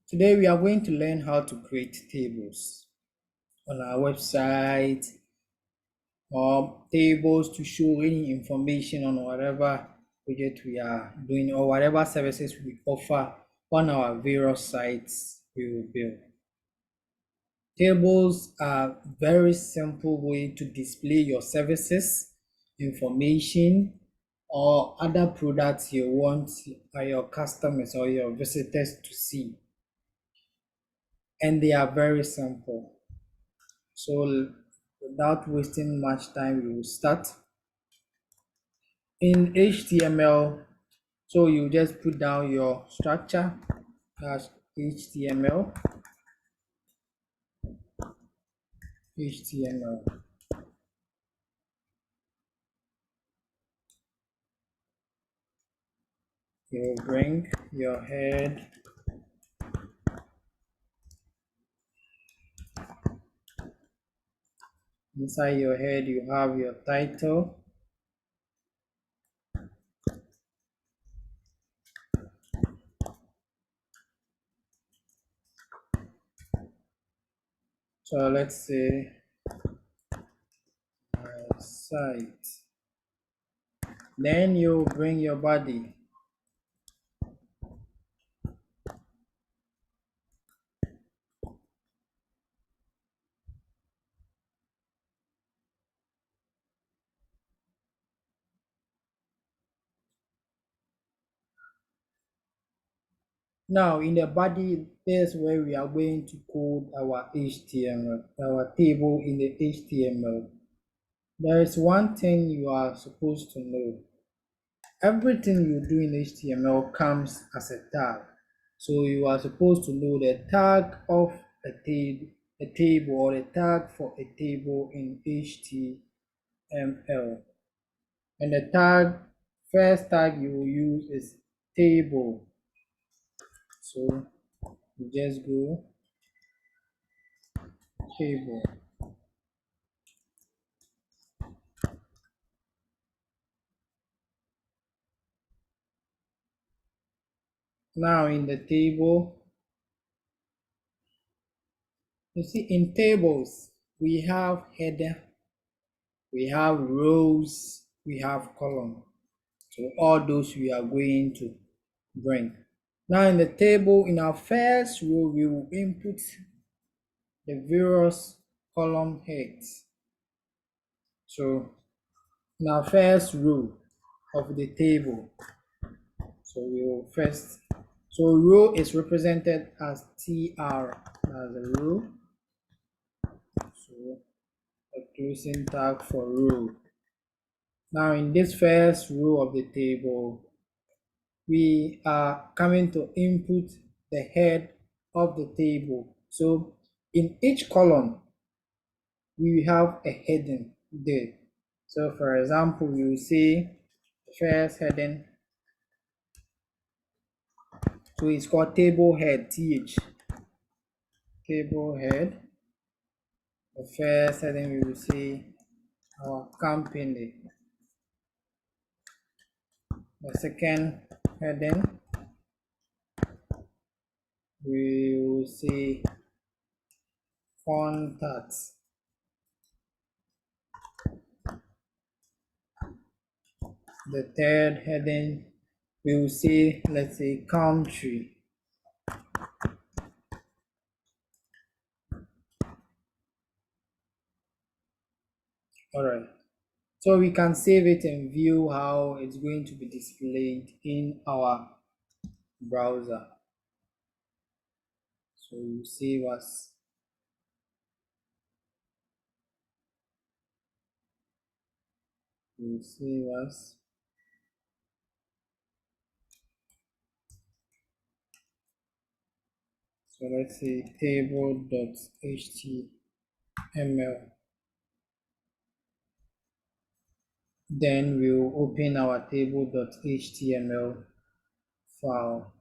Today we are going to learn how to create tables on our website or tables to show any information on whatever project we are doing or whatever services we offer on our various sites we will build. Tables are very simple way to display your services, information, or other products you want your customers or your visitors to see. And they are very simple. So without wasting much time, we will start. In HTML, so you just put down your structure as HTML. You bring your head. Inside your head, you have your title. So let's say site. Then you bring your body. Now in the body, there's where we are going to code our HTML, our table in the HTML. There is one thing you are supposed to know. Everything you do in HTML comes as a tag. So you are supposed to know the tag of a table or a tag for a table in HTML. And the first tag you will use is table. So you just go table. Now in the table, you see in tables, we have header, we have rows, we have column. So all those we are going to bring. Now in the table, in our first row, we will input the various column heads. So in our first row of the table, so we will first, so row is represented as TR as a row. So a closing tag for row. Now in this first row of the table, we are coming to input the head of the table. So in each column, we have a heading there. So for example, you see first heading, so it's called table head, TH. Table head. The first heading we will see our company. The second heading we will see contacts. The third heading we will see, let's say, country. All right. So we can save it and view how it's going to be displayed in our browser. So you save as you save as so let's say table.html. Then we'll open our table.html file.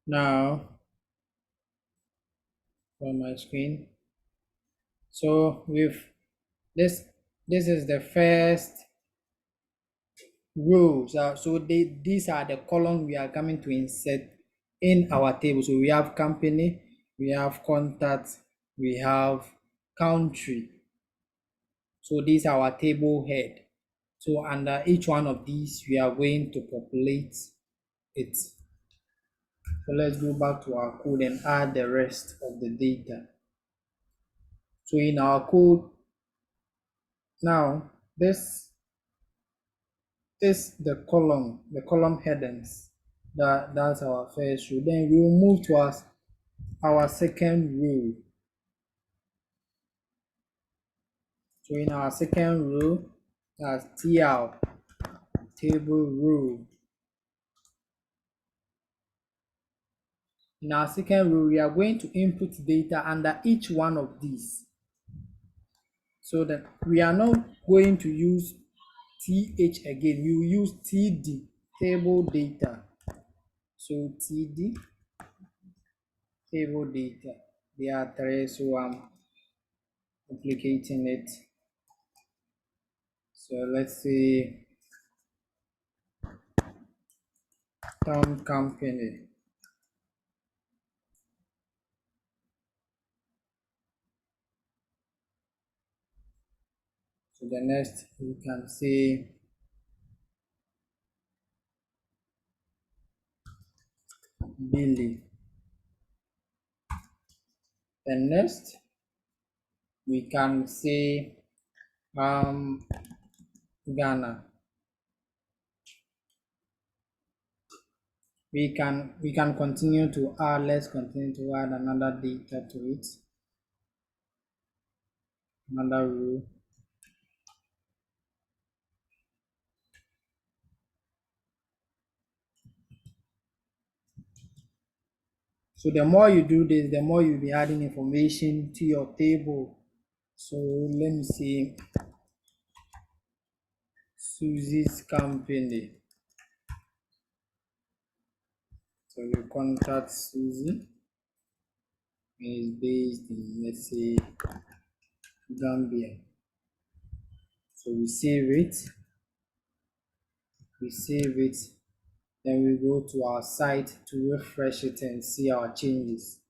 Now from my screen. So with this, this is the first rows. These are the columns we are coming to insert in our table. So we have company, we have contact, we have country. So these are our table head. So under each one of these, we are going to populate it. So let's go back to our code and add the rest of the data. So in our code, now this the column headings. That's our first row. Then we will move to our second row. So in our second row, that's TL, table row. In our second row, we are going to input data under each one of these. So that we are not going to use TH again, we will use TD, table data. So TD, table data. There are three, so I'm duplicating it. So let's say Tom Company. So the next you can say Billy. The next we can say Ghana. We can continue to add, let's continue to add another data to it, another row. So the more you do this, the more you'll be adding information to your table. So let me see Susie's company. So we contact Susie, and is based in, let's say, Gambia. So we save it, then we go to our site to refresh it and see our changes.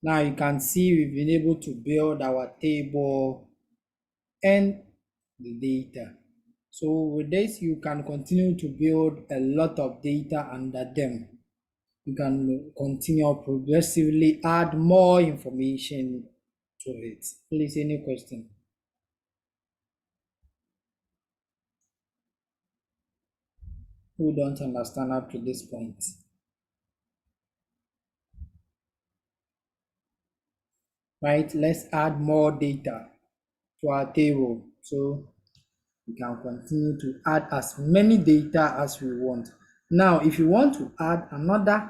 Now you can see we've been able to build our table and the data. So with this, you can continue to build a lot of data under them. You can continue progressively add more information to it. Please, any question? Who don't understand up to this point? Right, let's add more data to our table. So we can continue to add as many data as we want. Now, if you want to add another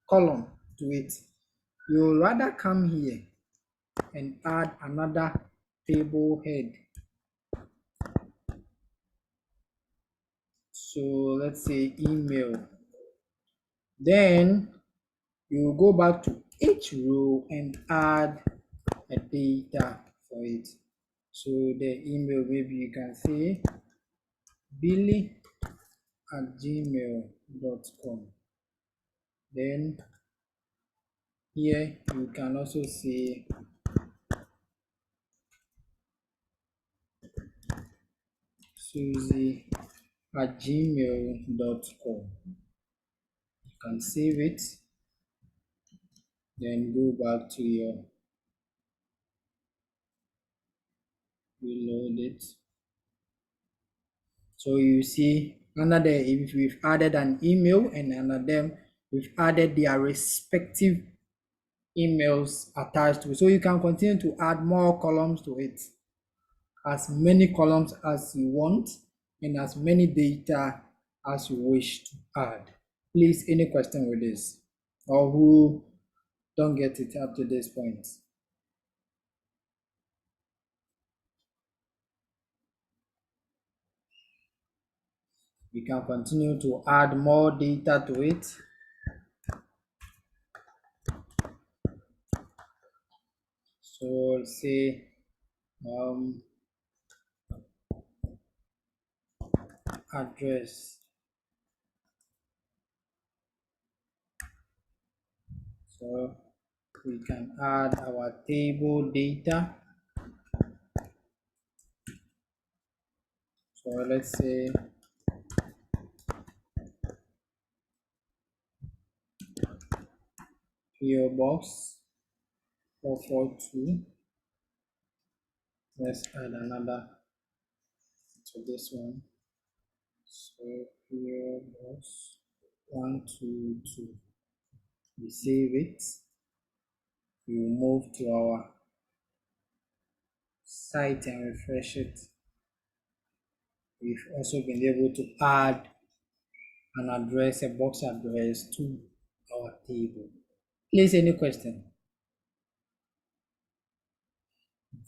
column to it, you'll rather come here and add another table head. So let's say email. Then you go back to each row and add a data for it. So the email, maybe you can say billy@gmail.com. Then here you can also say susie@gmail.com. You can save it, then go back to your reload it. So you see under there, if we've added an email, and under them we've added their respective emails attached to it. So you can continue to add more columns to it, as many columns as you want and as many data as you wish to add. Please, any question with this, or who don't get it up to this point? We can continue to add more data to it. So let's say address. So we can add our table data. So let's say PO Box 442. Let's add another to this one. So PO Box 122. We save it. We will move to our site and refresh it. We've also been able to add an address, a box address to our table. Please, any question?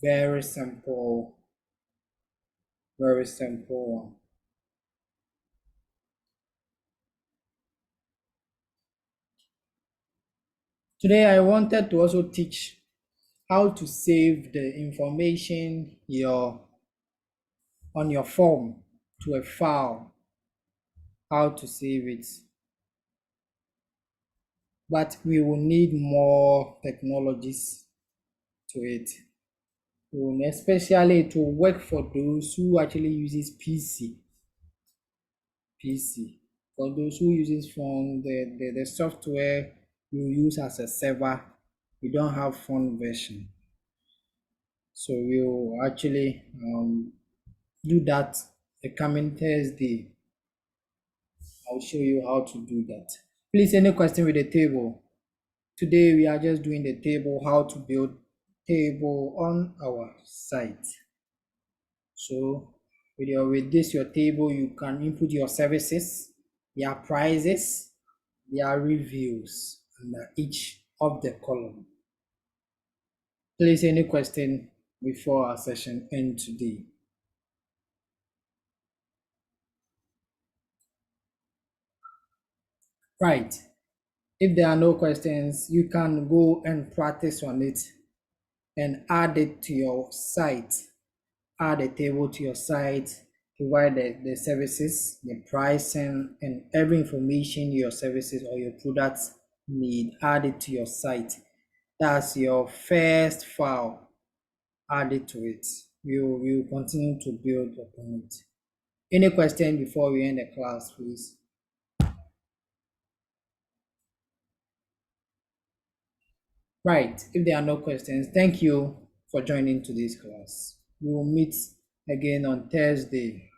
Very simple, very simple one. Today I wanted to also teach how to save the information on your form to a file, how to save it. But we will need more technologies to it. Especially to work for those who actually uses PC. For those who uses phone, the software you use as a server, we don't have phone version. So we'll actually do that the coming Thursday. I'll show you how to do that. Please, any question with the table? Today we are just doing the table, how to build table on our site. So with this your table, you can input your services, their prices, their reviews under each of the column. Please, any question before our session end today? Right. If there are no questions, you can go and practice on it and add it to your site. Add a table to your site, provide the services, the pricing, and every information your services or your products need. Add it to your site. That's your first file. Add it to it. We'll continue to build upon it. Any question before we end the class, please? Right. If there are no questions, thank you for joining today's class. We will meet again on Thursday.